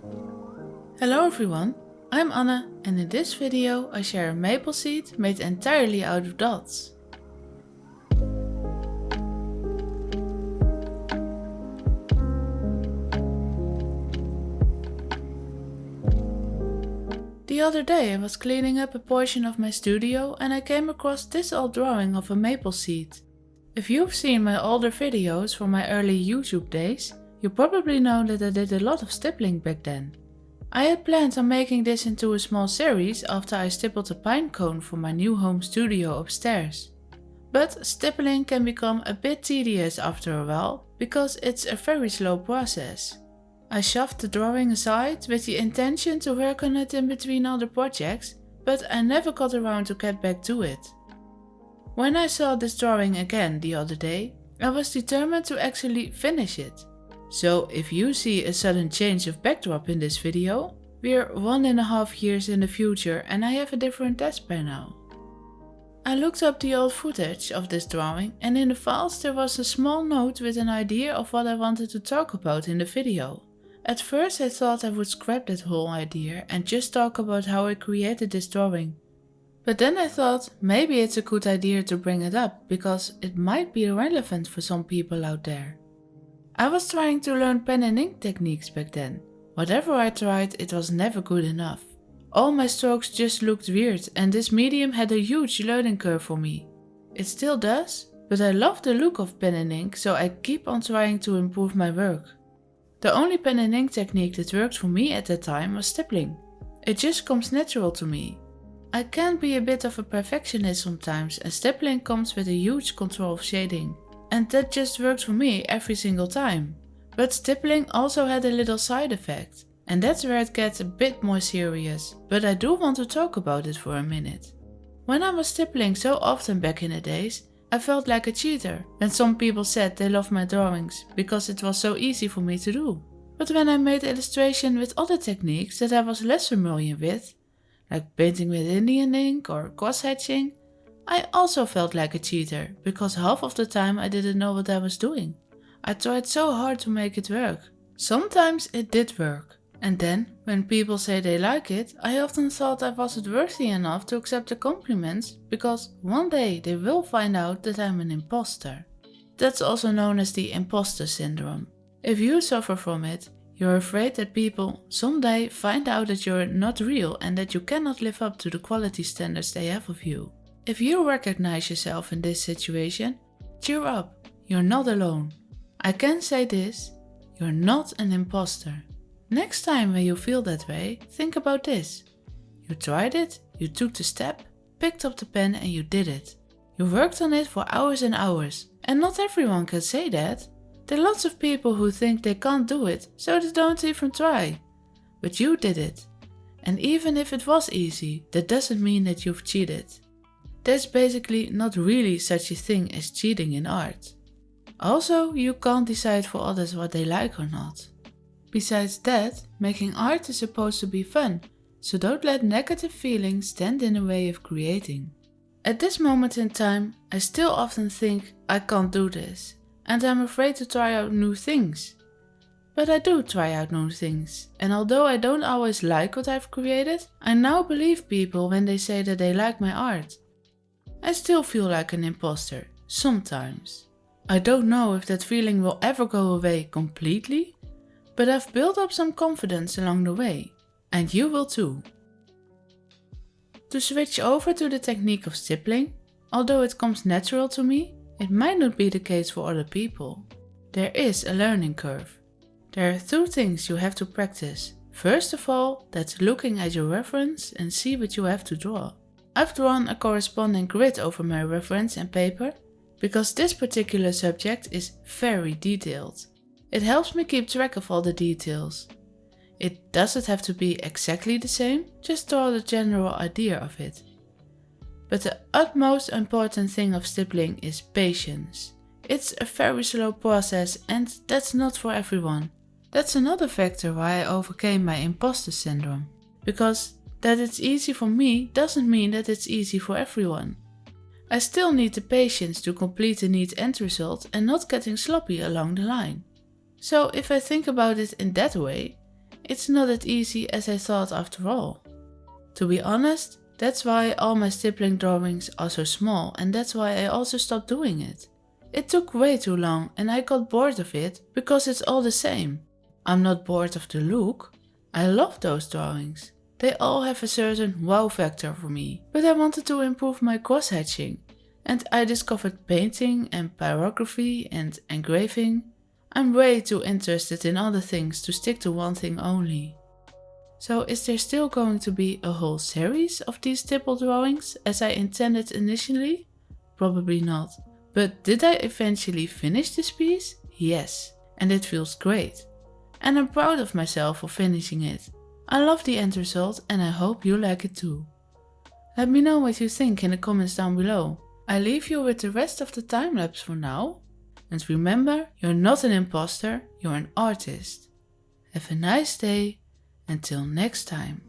Hello everyone, I'm Anne and in this video I share a maple seed made entirely out of dots. The other day I was cleaning up a portion of my studio and I came across this old drawing of a maple seed. If you've seen my older videos from my early YouTube days, you probably know that I did a lot of stippling back then. I had planned on making this into a small series after I stippled a pine cone for my new home studio upstairs. But stippling can become a bit tedious after a while because it's a very slow process. I shoved the drawing aside with the intention to work on it in between other projects, but I never got around to get back to it. When I saw this drawing again the other day, I was determined to actually finish it. So if you see a sudden change of backdrop in this video, we're 1.5 years in the future and I have a different desk by now. I looked up the old footage of this drawing and in the files there was a small note with an idea of what I wanted to talk about in the video. At first I thought I would scrap that whole idea and just talk about how I created this drawing. But then I thought maybe it's a good idea to bring it up because it might be relevant for some people out there. I was trying to learn pen and ink techniques back then. Whatever I tried, it was never good enough. All my strokes just looked weird and this medium had a huge learning curve for me. It still does, but I love the look of pen and ink, so I keep on trying to improve my work. The only pen and ink technique that worked for me at that time was stippling. It just comes natural to me. I can be a bit of a perfectionist sometimes and stippling comes with a huge control of shading. And that just worked for me every single time. But stippling also had a little side effect. And that's where it gets a bit more serious. But I do want to talk about it for a minute. When I was stippling so often back in the days, I felt like a cheater when some people said they loved my drawings because it was so easy for me to do. But when I made illustration with other techniques that I was less familiar with, like painting with Indian ink or cross-hatching, I also felt like a cheater because half of the time I didn't know what I was doing. I tried so hard to make it work. Sometimes it did work. And then, when people say they like it, I often thought I wasn't worthy enough to accept the compliments because one day they will find out that I'm an imposter. That's also known as the imposter syndrome. If you suffer from it, you're afraid that people someday find out that you're not real and that you cannot live up to the quality standards they have of you. If you recognize yourself in this situation, cheer up, you're not alone. I can say this, you're not an imposter. Next time when you feel that way, think about this. You tried it, you took the step, picked up the pen and you did it. You worked on it for hours and hours. And not everyone can say that. There are lots of people who think they can't do it, so they don't even try. But you did it. And even if it was easy, that doesn't mean that you've cheated. There's basically not really such a thing as cheating in art. Also, you can't decide for others what they like or not. Besides that, making art is supposed to be fun, so don't let negative feelings stand in the way of creating. At this moment in time, I still often think I can't do this, and I'm afraid to try out new things. But I do try out new things, and although I don't always like what I've created, I now believe people when they say that they like my art. I still feel like an imposter, sometimes. I don't know if that feeling will ever go away completely, but I've built up some confidence along the way, and you will too. To switch over to the technique of stippling, although it comes natural to me, it might not be the case for other people. There is a learning curve. There are 2 things you have to practice. First of all, that's looking at your reference and see what you have to draw. I've drawn a corresponding grid over my reference and paper, because this particular subject is very detailed. It helps me keep track of all the details. It doesn't have to be exactly the same, just draw the general idea of it. But the utmost important thing of stippling is patience. It's a very slow process and that's not for everyone. That's another factor why I overcame my imposter syndrome. Because that it's easy for me doesn't mean that it's easy for everyone. I still need the patience to complete a neat end result and not getting sloppy along the line. So if I think about it in that way, it's not as easy as I thought after all. To be honest, that's why all my stippling drawings are so small, and that's why I also stopped doing it. It took way too long and I got bored of it because it's all the same. I'm not bored of the look. I love those drawings. They all have a certain wow factor for me, but I wanted to improve my cross-hatching, and I discovered painting and pyrography and engraving. I'm way too interested in other things to stick to one thing only. So is there still going to be a whole series of these stipple drawings as I intended initially? Probably not. But did I eventually finish this piece? Yes, and it feels great. And I'm proud of myself for finishing it. I love the end result and I hope you like it too. Let me know what you think in the comments down below. I leave you with the rest of the time-lapse for now. And remember, you're not an imposter, you're an artist. Have a nice day, until next time.